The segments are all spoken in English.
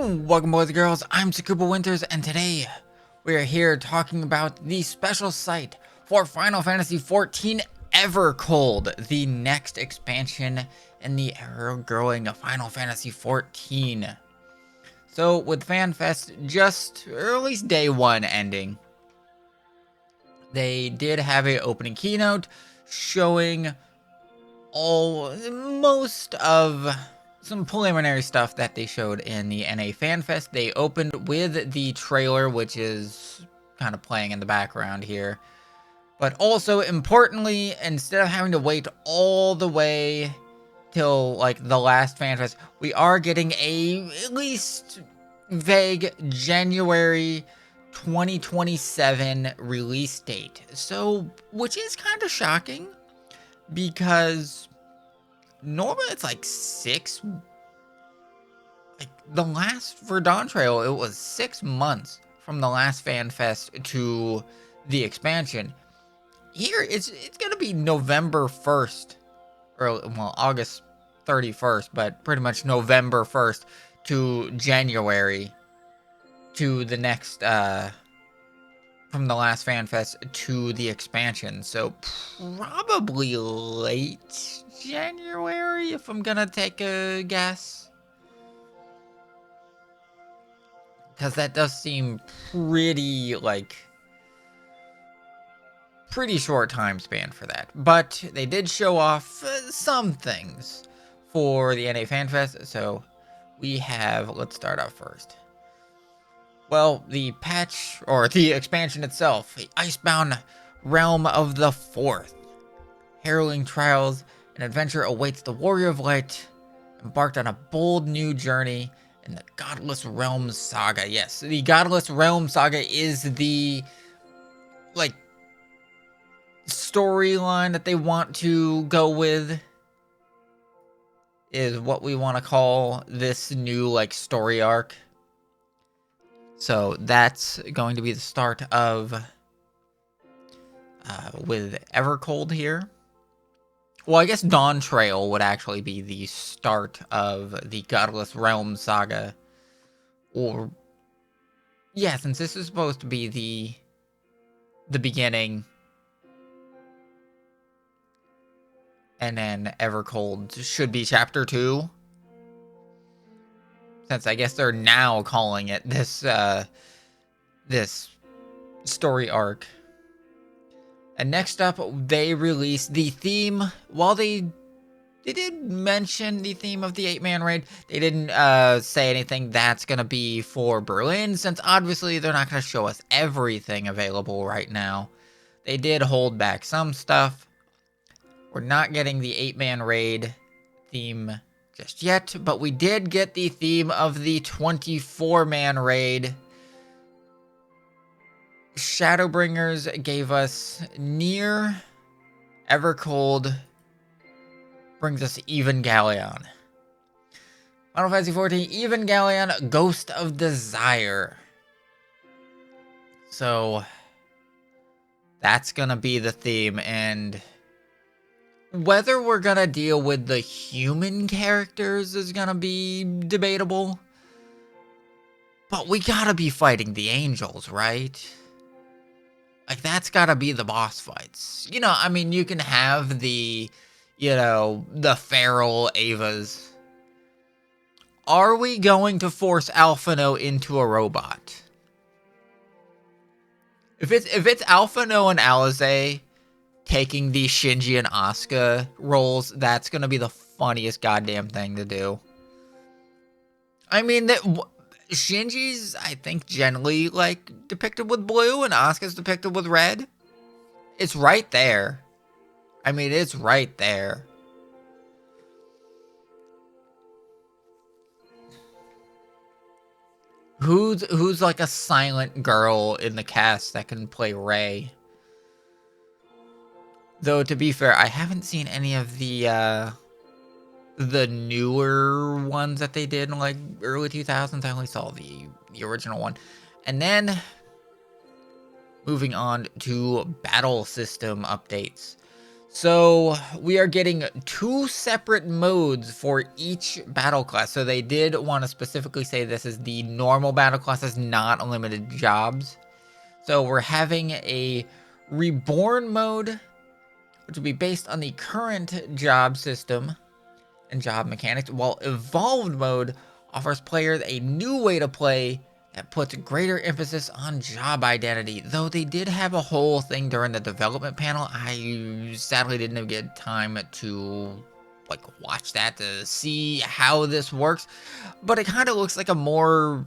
Welcome, boys and girls. I'm Tsukuba Winters, and today we are here talking about the special site for Final Fantasy XIV Evercold, the next expansion in the ever-growing Final Fantasy XIV. So, with Fanfest or at least day one ending, they did have an opening keynote showing most of some preliminary stuff that they showed in the NA Fanfest. They opened with the trailer, which is kind of playing in the background here. But also, importantly, instead of having to wait all the way till, like, the last Fanfest, we are getting at least vague January 2027 release date. So, which is kind of shocking, because normally it's like the last for Dawn Trail, it was 6 months from the last Fanfest to the expansion. Here it's gonna be November 1st, or well, August 31st, but pretty much November 1st to January to the next from the last Fanfest to the expansion. So probably late January, if I'm gonna take a guess. Because that does seem pretty short time span for that. But they did show off some things for the NA FanFest. So we have, let's start off first. Well, the patch, or the expansion itself, the Icebound Realm of the Fourth. Harrowing trials and adventure awaits the Warrior of Light, embarked on a bold new journey in the Godless Realms Saga. Yes, the Godless Realms Saga is the, storyline that they want to go with, is what we want to call this new, story arc. So that's going to be the start of, with Evercold here. Well, I guess Dawn Trail would actually be the start of the Godless Realm Saga. Or, yeah, since this is supposed to be the beginning. And then Evercold should be Chapter 2. Since I guess they're now calling it this story arc. And next up, they released the theme. While they did mention the theme of the 8-man raid, they didn't say anything that's going to be for Berlin, since obviously they're not going to show us everything available right now. They did hold back some stuff. We're not getting the 8-man raid theme just yet, but we did get the theme of the 24-man raid. Shadowbringers gave us Near. Evercold brings us Evangelion. Final Fantasy XIV Evangelion Ghost of Desire. So that's gonna be the theme, and whether we're gonna deal with the human characters is gonna be debatable. But we gotta be fighting the angels, right? That's gotta be the boss fights. You can have the feral Avas. Are we going to force Alphino into a robot? If it's Alphino and Alize taking the Shinji and Asuka roles, that's gonna be the funniest goddamn thing to do. Shinji's, I think, generally, depicted with blue, and Asuka's depicted with red. It's right there. It's right there. Who's like a silent girl in the cast that can play Rei? Though, to be fair, I haven't seen any of the newer ones that they did in early 2000s. I only saw the original one. And then moving on to battle system updates. So we are getting 2 separate modes for each battle class. So they did want to specifically say this is the normal battle classes, not unlimited jobs. So we're having a reborn mode, which will be based on the current job system and job mechanics, while evolved mode offers players a new way to play that puts greater emphasis on job identity. Though they did have a whole thing during the development panel, I sadly didn't get time to like watch that to see how this works, but it kind of looks like a more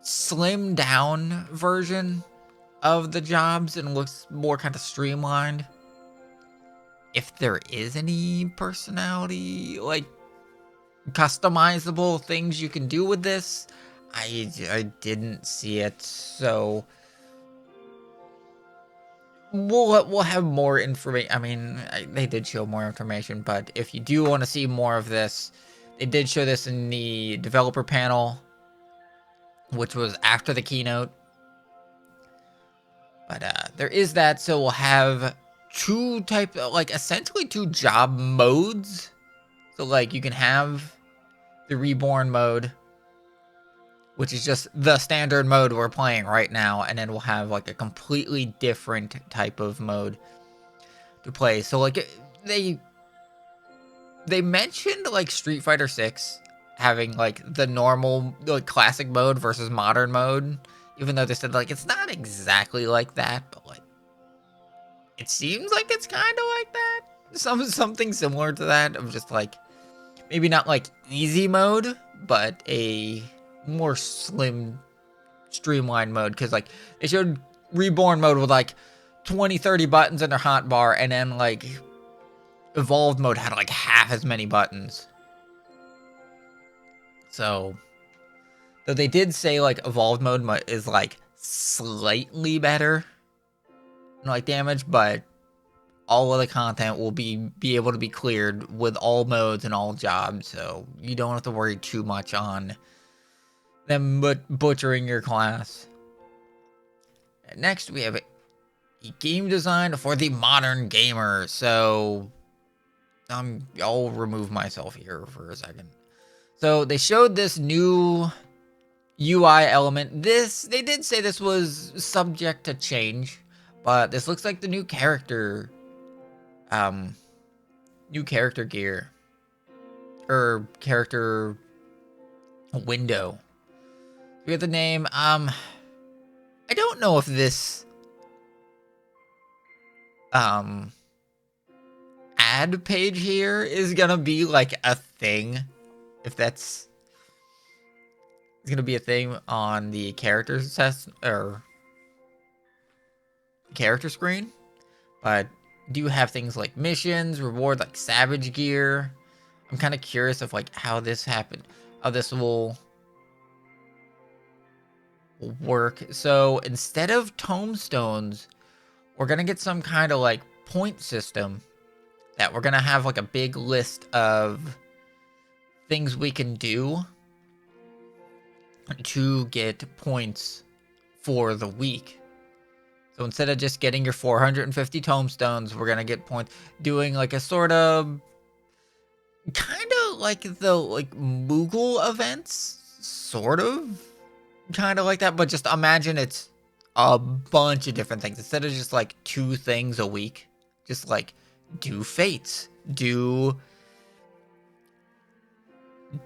slimmed down version of the jobs and looks more kind of streamlined. If there is any personality like customizable things you can do with this, I didn't see it. So we'll have more information. I mean, they did show more information, but if you do want to see more of this, they did show this in the developer panel, which was after the keynote. But there is that. So we'll have essentially two job modes. So like you can have the reborn mode, which is just the standard mode we're playing right now, and then we'll have like a completely different type of mode to play. So like they mentioned like Street Fighter 6 having like the normal like classic mode versus modern mode, even though they said like it's not exactly like that, but like it seems like it's kind of like that. Something similar to that of just like maybe not like easy mode, but a more streamlined mode. Because like they showed reborn mode with like 20-30 buttons in their hotbar, and then like evolved mode had like half as many buttons. So though they did say like evolved mode is like slightly better like damage, but all of the content will be able to be cleared with all modes and all jobs, so you don't have to worry too much on them butchering your class. Next, we have a game design for the modern gamer. So I'll remove myself here for a second. So they showed this new UI element. They did say this was subject to change, but this looks like the new character gear or character window. We have the name. I don't know if this ad page here is gonna be like a thing. If that's gonna be a thing on the character test or character screen, but do have things like missions, reward like Savage Gear. I'm kind of curious of like how this happened, how this will work. So instead of tombstones, we're gonna get some kind of like point system that we're gonna have like a big list of things we can do to get points for the week. So instead of just getting your 450 tombstones, we're gonna get points doing like a sort of kind of like the like Moogle events, sort of kind of like that, but just imagine it's a bunch of different things instead of just like 2 things a week. Just like do fates, do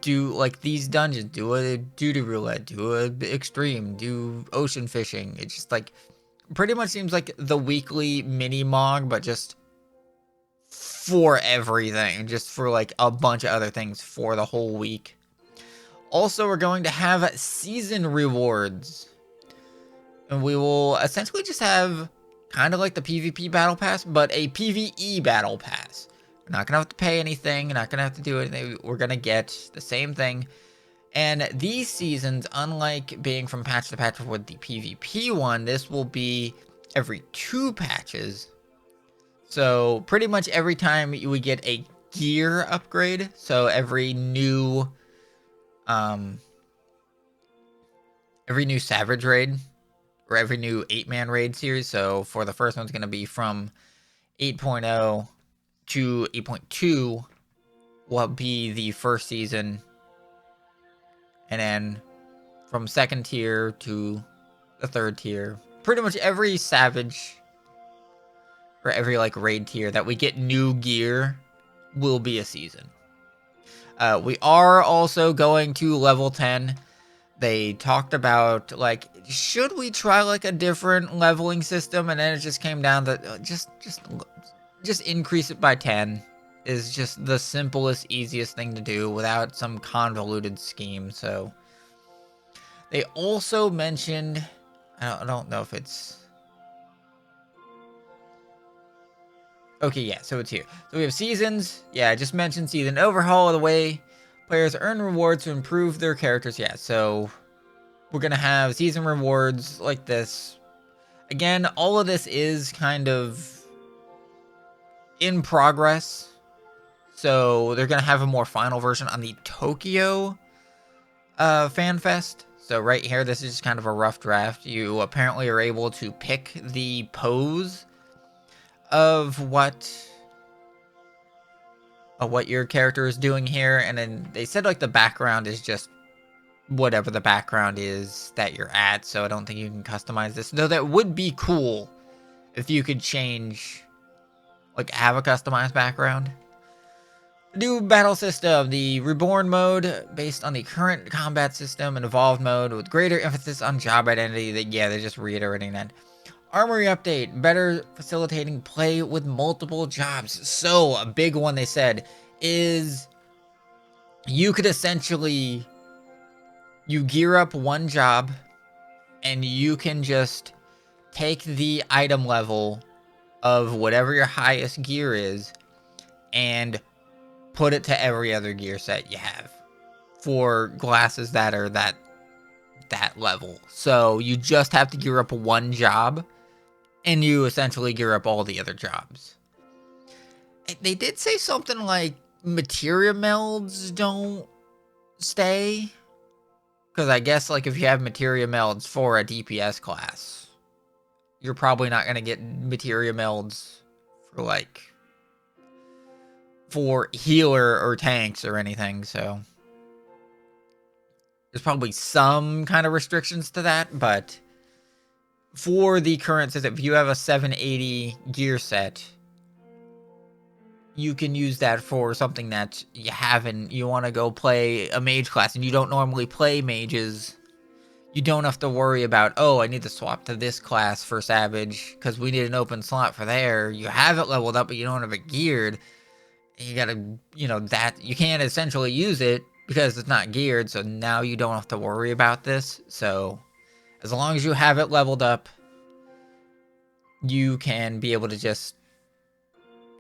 like these dungeons, do a duty roulette, do a extreme, do ocean fishing. It's just like pretty much seems like the weekly mini mog, but just for everything, just for like a bunch of other things for the whole week. Also, we're going to have season rewards, and we will essentially just have kind of like the PvP battle pass, but a PvE battle pass. We're not gonna have to pay anything, we're not gonna have to do anything, we're gonna get the same thing. And these seasons, unlike being from patch to patch with the PvP one, this will be every 2 patches. So pretty much every time you would get a gear upgrade, so every new Savage raid, or every new 8-man raid series. So for the first one's going to be from 8.0 to 8.2 will be the first season, and then from second tier to the third tier, pretty much every Savage or every like raid tier that we get new gear will be a season. We are also going to level 10. They talked about like, should we try like a different leveling system? And then it just came down to just increase it by 10 is just the simplest, easiest thing to do without some convoluted scheme. So they also mentioned, I don't know if it's okay. Yeah, so it's here. So we have seasons. Yeah, I just mentioned season overhaul of the way players earn rewards to improve their characters. Yeah, so we're gonna have season rewards like this. Again, all of this is kind of in progress. So they're going to have a more final version on the Tokyo Fanfest. So right here, this is just kind of a rough draft. You apparently are able to pick the pose of what your character is doing here. And then they said like the background is just whatever the background is that you're at. So I don't think you can customize this. Though that would be cool if you could change, like have a customized background. New battle system, the Reborn mode, based on the current combat system, and Evolved mode with greater emphasis on job identity. They're just reiterating that. Armory update, better facilitating play with multiple jobs. So, a big one they said is you could essentially, you gear up one job and you can just take the item level of whatever your highest gear is and put it to every other gear set you have for classes that are that level. So you just have to gear up one job and you essentially gear up all the other jobs. They did say something like materia melds don't stay, because I guess like if you have materia melds for a DPS class, you're probably not going to get materia melds for like for healer or tanks or anything. So there's probably some kind of restrictions to that, but for the current set, if you have a 780 gear set, you can use that for something that you haven't. You want to go play a mage class and you don't normally play mages. You don't have to worry about, oh, I need to swap to this class for Savage because we need an open slot for there. You have it leveled up, but you don't have it geared. You gotta, that you can't essentially use it because it's not geared. So now you don't have to worry about this. So as long as you have it leveled up, you can be able to just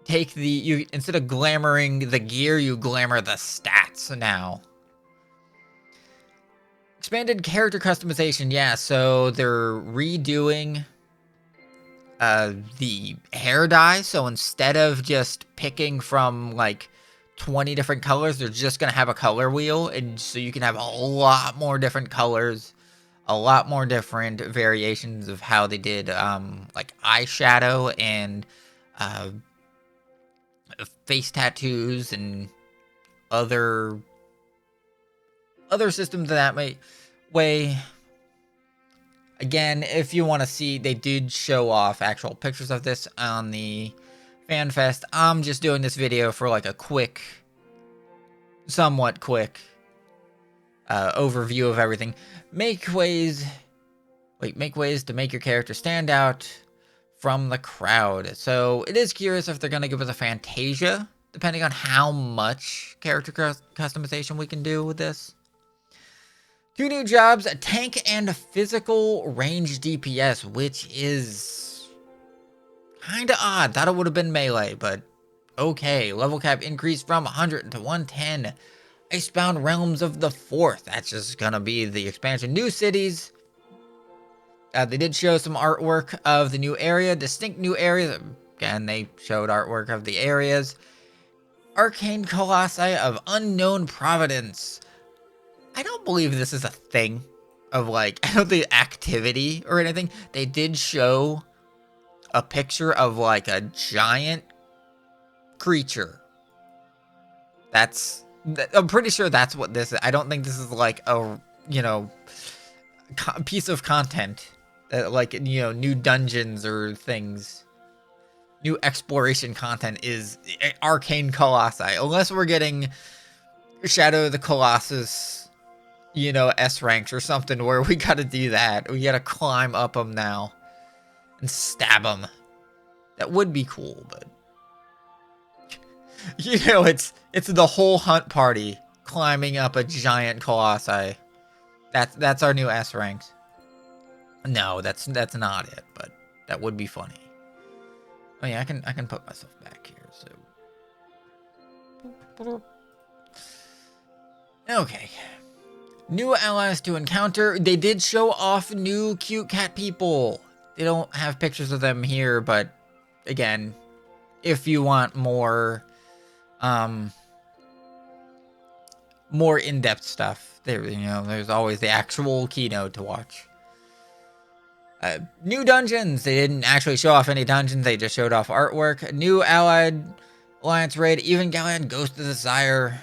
take instead of glamoring the gear, you glamour the stats now. Expanded character customization, yeah, so they're redoing the hair dye. So instead of just picking from like 20 different colors, they're just gonna have a color wheel, and so you can have a lot more different colors, a lot more different variations of how they did like eyeshadow and face tattoos and other systems that way. Again, if you want to see, they did show off actual pictures of this on the Fanfest. I'm just doing this video for like a somewhat quick overview of everything. Make ways to make your character stand out from the crowd. So it is curious if they're going to give us a Fantasia, depending on how much character customization we can do with this. 2 new jobs, a tank and a physical range DPS, which is kind of odd. Thought it would have been melee, but okay. Level cap increased from 100 to 110. Icebound Realms of the Fourth. That's just going to be the expansion. New cities. They did show some artwork of the new area. Distinct new areas. Again, they showed artwork of the areas. Arcane Colossi of Unknown Providence. I don't believe this is a thing of like, I don't think activity or anything. They did show a picture of like a giant creature. I'm pretty sure that's what this is. I don't think this is like a, piece of content. Like, new dungeons or things. New exploration content is Arcane Colossi. Unless we're getting Shadow of the Colossus, S ranks or something where we gotta do that. We gotta climb up them now and stab them. That would be cool, but it's the whole hunt party climbing up a giant Colossi. That's our new S ranks. No, that's not it, but that would be funny. Oh yeah, I can put myself back here, so. Okay. New allies to encounter. They did show off new cute cat people. They don't have pictures of them here, but again, if you want more in-depth stuff, there's always the actual keynote to watch. New dungeons. They didn't actually show off any dungeons. They just showed off artwork. New allied alliance raid. Even Galliard Ghost of the Sire.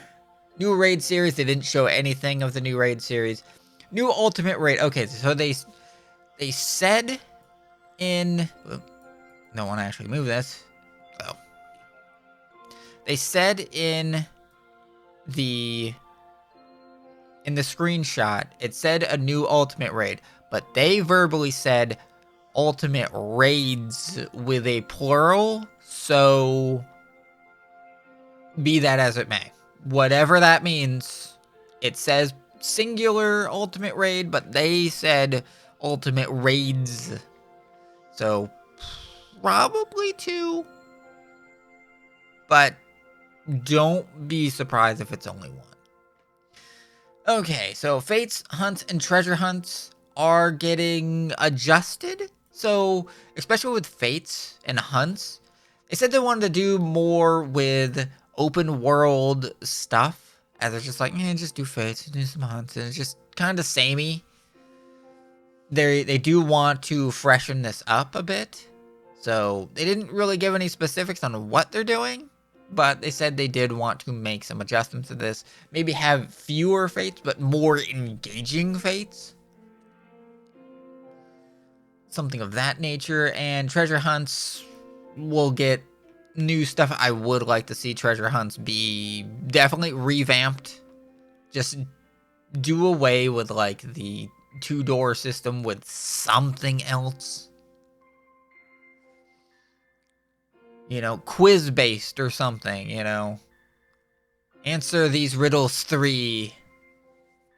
New raid series. They didn't show anything of the new raid series. New ultimate raid. Okay, so they said in... Don't want to actually move this. So they said in the screenshot, it said a new ultimate raid, but they verbally said ultimate raids with a plural, so be that as it may. Whatever that means, it says singular ultimate raid, but they said ultimate raids. So probably 2, but don't be surprised if it's only 1. Okay, so fates, hunts, and treasure hunts are getting adjusted. So, especially with fates and hunts, they said they wanted to do more with open world stuff. As it's just like, just do fates, do some hunts, and it's just kind of samey. They do want to freshen this up a bit. So, they didn't really give any specifics on what they're doing. But they said they did want to make some adjustments to this. Maybe have fewer fates, but more engaging fates. Something of that nature. And treasure hunts will get new stuff. I would like to see treasure hunts be definitely revamped. Just do away with like the 2-door system with something else. Quiz-based or something, Answer these riddles 3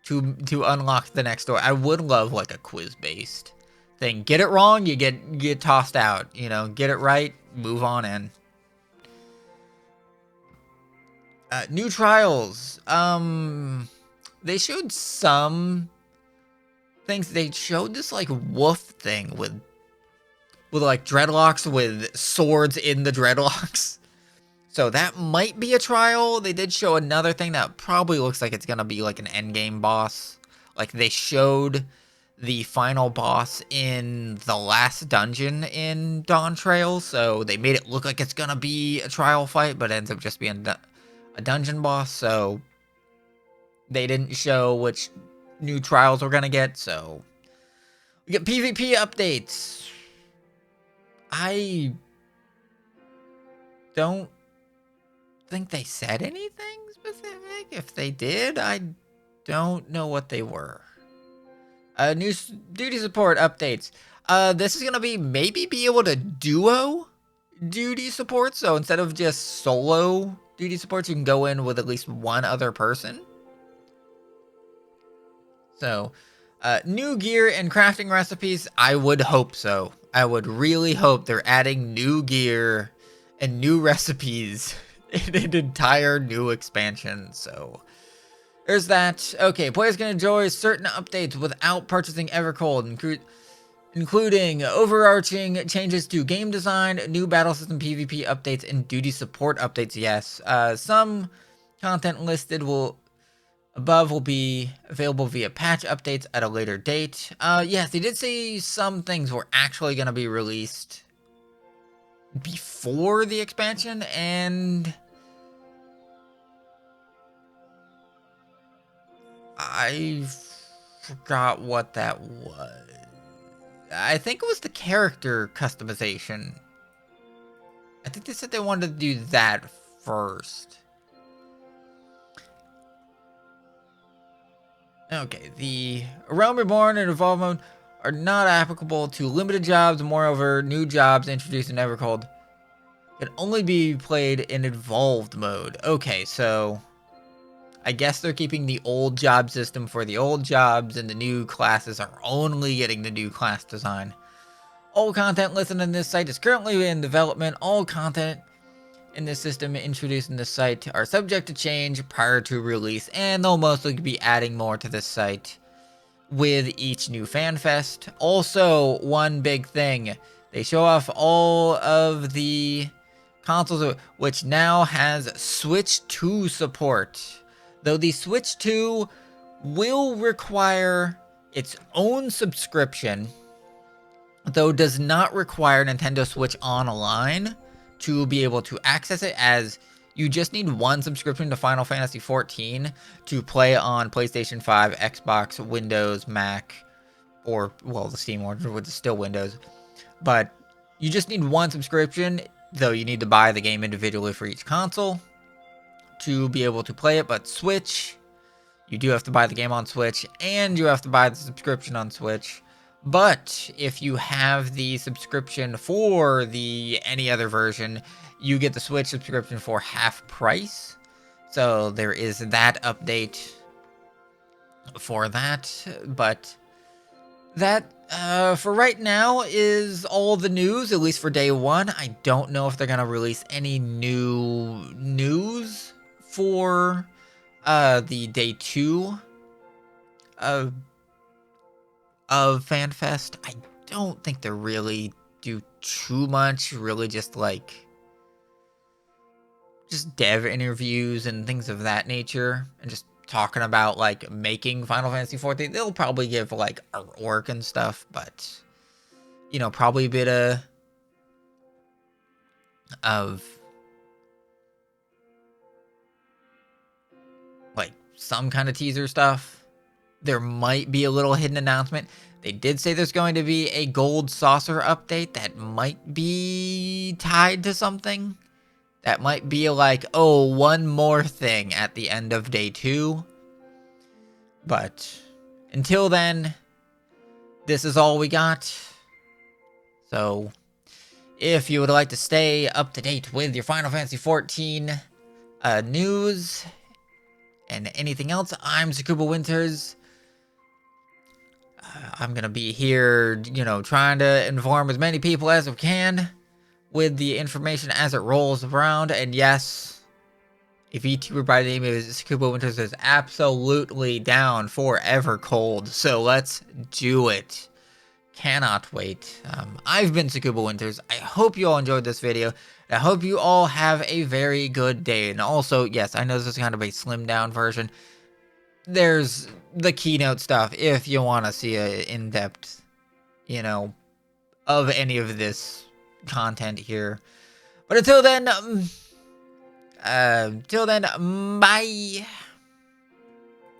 to unlock the next door. I would love like a quiz-based thing. Get it wrong, you get tossed out. Get it right, move on in. New trials. They showed some things. They showed this like wolf thing with like dreadlocks with swords in the dreadlocks. So that might be a trial. They did show another thing that probably looks like it's going to be like an endgame boss. Like they showed the final boss in the last dungeon in Dawn Trail. So they made it look like it's going to be a trial fight, but ends up just being a dungeon boss. So they didn't show which new trials we're going to get. So we get PvP updates. I don't think they said anything specific. If they did, I don't know what they were. New duty support updates. This is gonna maybe be able to duo duty support. So instead of just solo duty supports, you can go in with at least one other person. So, new gear and crafting recipes. I would hope so. I would really hope they're adding new gear and new recipes in an entire new expansion. So there's that. Okay, players can enjoy certain updates without purchasing Evercold, including overarching changes to game design, new battle system PvP updates, and duty support updates. Yes, some content listed above will be available via patch updates at a later date. Yes, they did say some things were actually going to be released before the expansion, and I forgot what that was. I think it was the character customization. I think they said they wanted to do that first. Okay, the Realm Reborn and Evolve mode are not applicable to limited jobs. Moreover, new jobs introduced in Evercold can only be played in Evolved mode. Okay, so I guess they're keeping the old job system for the old jobs, and the new classes are only getting the new class design. All content listed in this site is currently in development. All content in this system introduced in this site are subject to change prior to release, and they'll mostly be adding more to this site with each new Fanfest. Also, one big thing, they show off all of the consoles, which now has Switch 2 support. Though the Switch 2 will require its own subscription, though does not require Nintendo Switch Online to be able to access it, as you just need one subscription to Final Fantasy XIV to play on PlayStation 5, Xbox, Windows, Mac, or, well, the Steam order, which is still Windows. But you just need one subscription, though you need to buy the game individually for each console to be able to play it. But Switch, you do have to buy the game on Switch, and you have to buy the subscription on Switch. But if you have the subscription for the any other version, you get the Switch subscription for half price. So there is that update for that. But that, for right now, is all the news, at least for day one. I don't know if they're going to release any new news for the day two of Fanfest. I don't think they really do too much, really just dev interviews and things of that nature, and just talking about like making Final Fantasy XIV. They'll probably give like artwork and stuff, but you know, probably a bit of like some kind of teaser stuff. There might be a little hidden announcement. They did say there's going to be a gold saucer update that might be tied to something. That might be like, oh, one more thing at the end of day two. But until then, this is all we got. So if you would like to stay up to date with your Final Fantasy XIV news and anything else, I'm Tsukuba Winters. I'm going to be here, you know, trying to inform as many people as I can with the information as it rolls around. And yes, a VTuber by the name of Tsukuba Winters is absolutely down for Evercold. So let's do it. Cannot wait. I've been Tsukuba Winters. I hope you all enjoyed this video. I hope you all have a very good day. And also, yes, I know this is kind of a slimmed down version. There's the keynote stuff if you want to see a in-depth, you know, of any of this content here. But until then, bye.